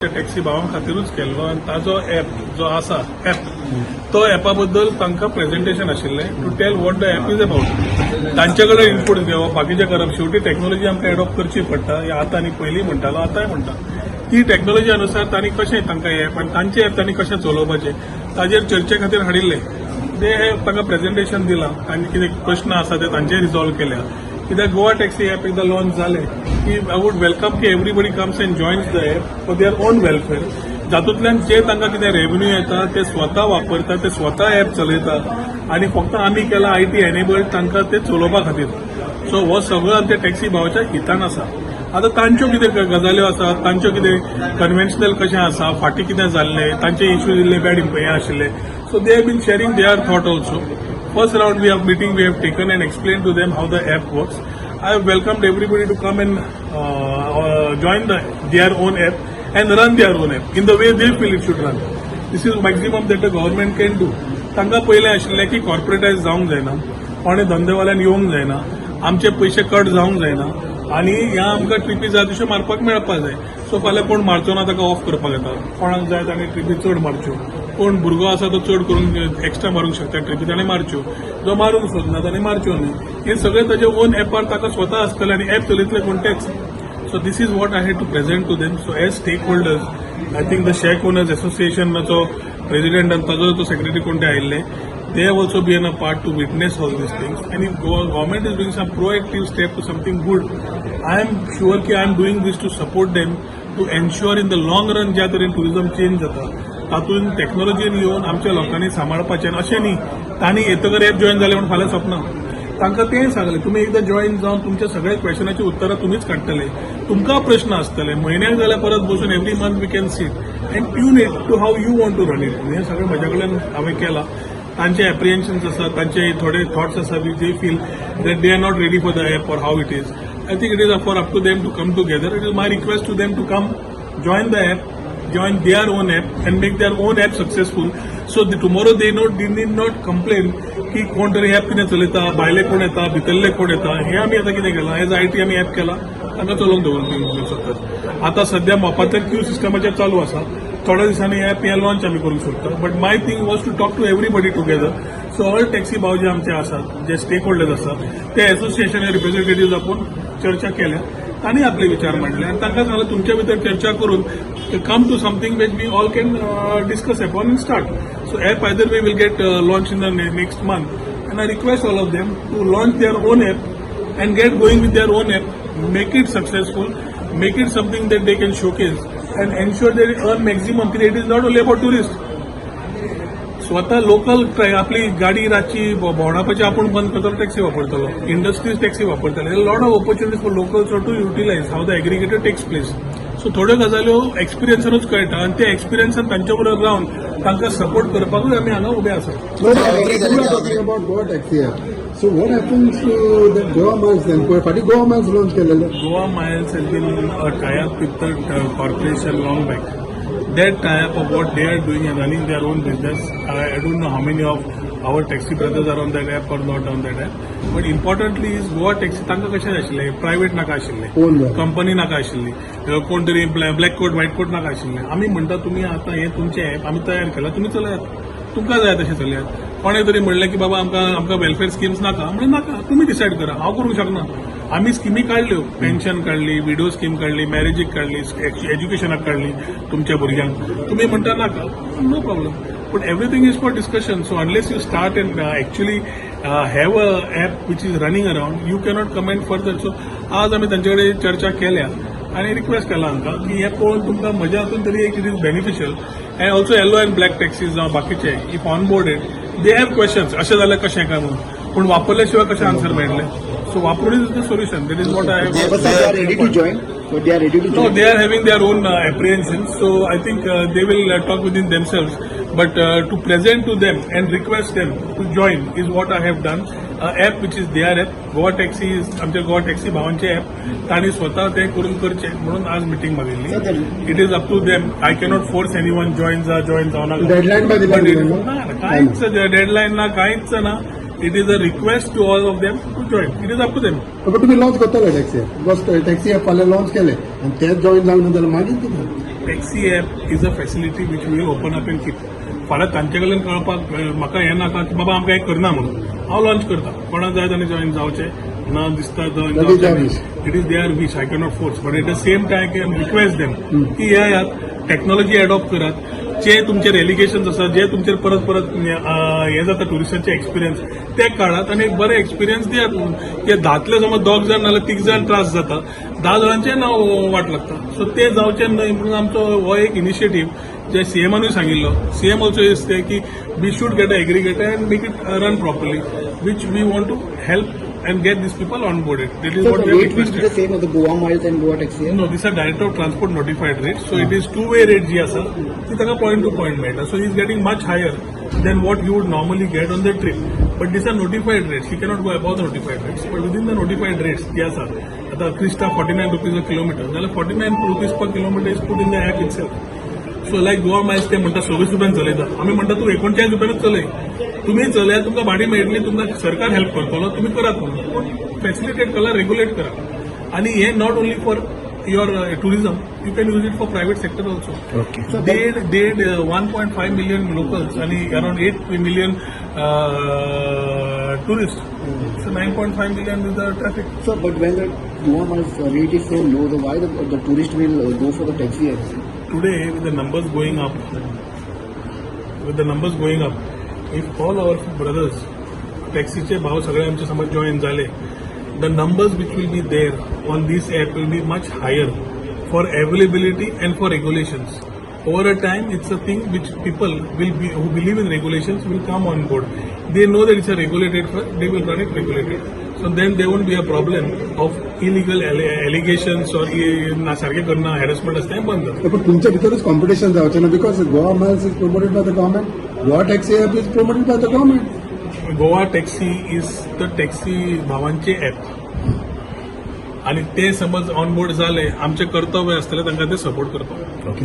Taxi भावां खातीरूच केल्लो आनी ताजो ॲप जो आसा तो ॲपा बद्दल तांकां प्रेझेंटेशन आशिल्लें to tell what the app is about. तांचे कडेन इनपूट घेवप बाकीचें करप. शेवटी टॅक्नॉलॉजी आमकां एडॉप्ट करची पडटा. हें आतां आनी पयलीं म्हणटालो आतांय म्हणटा. ती टॅक्नॉलॉजी अनुसार तांणी कशें तांकां ॲप आनी तांचे ॲप तांणी कशें चलोवपाचें ताजेर चर्चे खातीर हाडिल्ले. ते तांकां प्रेझेंटेशन दिलां. तांचे कितें प्रश्न आसा ते तांचे रिझॉल्व केल्या. कित्याक गोवा टॅक्सी ॲप एकदां लॉन्च जालें की आय वूड वेलकम की everybody comes and joins the app for their own welfare. जातूंतल्यान जे तांकां कितें रेव्हेन्यू येता ते स्वता वापरता, ते स्वता ॲप चलयतात आणि फक्त आमी केला IT एनेबल्ड तांकां ते चलोवपा खातीर. सो हो सगळो आमच्या टॅक्सी भावाच्या हितान आसा. आतां तांच्यो कितें गजाल्यो आसात, तांच्यो कितें कन्व्हेन्शनल कशें आसा, फाटीं कितें जाल्लें, तांचे इश्यूज इल्ले बॅड हें आशिल्ले. So they have been sharing their thought also. First round we have meeting we have taken and explained to them how the app works. I have welcomed everybody to come and join their own app and run their own app in the way they feel it should run. This is maximum that the government can do. तांकां पयलें आशिल्लें की कॉर्पोरेटायज जावंक जायना, कोणें धंदेवाल्यान येवंक जायना, आमचे पयशे कट जावंक जायना आनी ह्या आमकां ट्रिपी जाय तश्यो मारपाक मेळपाक जाय. सो फाल्यां कोण मारचो ना ताका ऑफ करपाक येता. कोणाक जाय ताणें ट्रिपी चड मारच्यो. कोण भुरगो आसा तो चड करून एक्स्ट्रा मारूंक शकता ट्रिपी ताणें मारच्यो. जो मारूंक सोदना ताणें मारच्यो न्ही. हे सगळें ताजे ओन ॲपार ताका स्वता आसतलें आनी ॲप चलयतले कोण तेच. So this is what I had to present to them. So as stakeholders I think the shack owners एसोसिएशनाचो प्रेसिडेंट आनी ताजो तो सेक्रेटरी कोण ते आयिल्ले. They have also been a part to witness all these things. And if government is doing some proactive step to something good, I am sure that I am doing this to support them to ensure in the long run ज्या तरेन tourism change जाता तातूंत टॅक्नॉलॉजीन येवन आमच्या लोकांनी सांबाळपाचें अशें न्ही तांणी येतकर ॲप जॉईन जालें म्हणून फाल्यां सोंपना. तांकां तें सांगलें तुमी एकदां जॉईन जावन तुमच्या सगळ्या क्वेश्चनाची उत्तरां तुमीच काडटले. तुमकां प्रश्न आसतले म्हयन्याक जाल्यार परत बसून every month we can sit and tune it to how you want to run it. हें सगळें म्हज्या कडल्यान हांवें केलां. तांचे एप्रिहेन्शन्स आसात, तांचे थोडे थॉट्स आसा we they feel that they are not ready for the app or how it is. I think it is for up to them to come together. It is my request to them to come join the app, join their own app and make their own app successful. So tomorrow they need not complain की कोण तरी app कितें चलयता, भायले कोण येता, भितरले कोण येता. हे आमी आतां कितें केलां एज IT आमी ॲप केला तांकां चलोवंक दवरूंक शकतात. आतां सध्या मोपातेर क्यू सिस्टमाचेर चालू आसा. थोड्या दिसांनी ॲप हें लॉन्च आमी करूंक शकता. But my thing was to talk to everybody together. So all taxi भाव जे आमचे आसात, जे स्टेक होल्डर्स आसात, ते एसोसिएशन रिप्रेझेंटेटिव्ह आपूण चर्चा केल्या. तांणी आपले विचार मांडले आनी तांकां सांगलें तुमच्या भितर चर्चा करून come to something which we all can discuss upon and start. So app either way will get launch in the next month and I request all of them to launch their own app and get going with their own app. Make it successful, make it something that they can showcase and ensure that earn maximum कितें. It is not only about tourist. स्वता local आपली गाडी रातची भोंवडावपाची आपूण बंद करतलो, taxi वापरतलो. इंडस्ट्रीज टॅक्सी वापरतले. Lot of opportunities for locals to utilize how the aggregated tax place. So थोड्यो गजाल्यो एक्सपिरियन्सानूच कळटा आनी त्या एक्सपिरियन्सान तांचे बरोबर रावन तांकां सपोर्ट करपाकूय आमी हांगा उबे आसात. So what happens to the Goa Miles then? Party Goa Miles launch केलेले. Goa Miles has been a tie-up with the corporation long back. That tie-up of what they are doing and running their own business, I don't know how many of our taxi brothers are on that app or not on that app. But importantly is Goa Taxi तांकां कशें आशिल्लें, private नाका आशिल्लें, company नाका आशिल्ली, कोण तरी black coat white coat नाका आशिल्लें. आमी म्हणटा तुमी आतां हें तुमचें ॲप आमी तयार केलां, तुमी चलयात, तुमकां जाय तशें चलयात. कोणें तरी म्हणलें की बाबा आमकां वेलफेअर स्किम्स नाका. म्हणजे नाका, तुमी डिसायड करा, हांव करूंक शकना. आमी स्किमी काडल्यो, पेन्शन काडली, विडो स्कीम काडली, मॅरेजीक काडली, एज्युकेशनाक काडली तुमच्या भुरग्यांक. तुमी म्हणटा नाका, no problem. But everything is for discussion. So unless you start and actually have a app which is running around you cannot comment further. So आज आमी तांचे कडेन चर्चा केल्या आनी रिक्वेस्ट केला आमकां की हें पळोवन तुमकां म्हज्या हातून तरी एक it is beneficial. And also yellow and black taxis जावं बाकीचे if on boarded they have questions अशें जाल्यार कशें काय म्हणून. पूण वापरल्या शिवाय कशें आन्सर मेळटलें. सो वापरून is the solution. That is what I have. They are ready to join. So they are ready to join. No, they are having their own apprehensions. So I think they will talk within themselves. But to present to them and request them to join is what I have done. App which is their app. Goa Taxi is आमच्या Goa taxi भावांचे app. तांणी स्वता ते करून करचें म्हणून आज meeting मागिल्ली. It is up to them. I cannot force anyone join जावं नाका. Deadline by the कांयच डेडलायन ना, कांयच ना. It is a request to all of them to join. It is up to them. पण तुम्ही लॉन्च करतले टॅक्सी बिकॉज टॅक्सी ॲप फाल्यां लॉन्च केले आणि तेच जॉईन जावंक ना जाल्यार मागीर कितें. Taxi app is a facility which will open up and keep. फाल्यां तांचे कडल्यान कळपाक म्हाका हें नाका की बाबा आमकां हें करना म्हणून हांव लॉन्च करता. कोणाक जाय ताणें जॉईन जावचें ना दिसता join That is their wish. It is their wish. I cannot force but at the same time I can request them की येयात टेक्नॉलॉजी एडॉप्ट करात. जे तुमचे एलिगेशन्स आसा जे तुमचेर परत परत हें जाता टुरिस्टांचे एक्सपिरियन्स ते काढात आनी एक बरे एक्सपिरियन्स दियात. की 10तले समज 2 जाण नाल्यार 3 जाण त्रास जाता 10 जाणांचेय नाव वाट लागता. सो ते जावचे न्हय म्हणून आमचो हो एक इनिशिएटीव्ह जे सीएमानूय सांगिल्लो. सीएम ऑल्सो इज ते की we should get a aggregator and make it run properly which we want to help and get these people onboarded. That is So what the we have rate will be requested. the same of the Goa miles and Goa taxi. No, these are director of transport notified rates. So it is two-way rate जी आसा ती ताका point to point मेळटा. So he is getting much higher than what you would normally get on the trip. But these are notified rates. He cannot go above the notified rates. But within the notified rates जी आसा आता Krista 49 rupees a kilometer. जाल्यार 49 rupees per kilometer is put in the app itself. So like Goa Miles ते म्हणटा 26 रुपयान चलयता. आमी म्हणटा तूं 39 रुपयानूच चलय. तुम्ही चलयात तुमकां भाडी मेळटली तुमकां सरकार हेल्प करतलो तुम्ही करात म्हणून. पूण फॅसिलिटेट करा रेग्युलेट करा. आणि हे not only for your tourism you can use it for private sector also. Okay. Did 1.5 million locals and around 8 million tourists. So 9.5 million is the traffic. So, but when the Goa miles rate is so low, then why the tourist will go for the taxi app? Today, with the numbers going up, if all our brothers, टॅक्सीचे भाव सगळे आमचे समज join झाले, the numbers which will be there on this app will be much higher for availability and for regulations. Over a time, it's a thing which people will be who believe in regulations will come on board. They know that it's a regulated firm, they will run it regulated. So then there won't be a problem of illegal allegations or नासारखे करणं harassment असते हे बंद. पण तुमच्या भितरच competition जावचें ना because Goa Miles is promoted by the government. Goa taxi app is promoted by the government. Goa taxi is the taxi भावांचे app. आणि ते समज ऑन बोर्ड झाले आमचे कर्तव्य असतले तांकां ते सपोर्ट करपाक.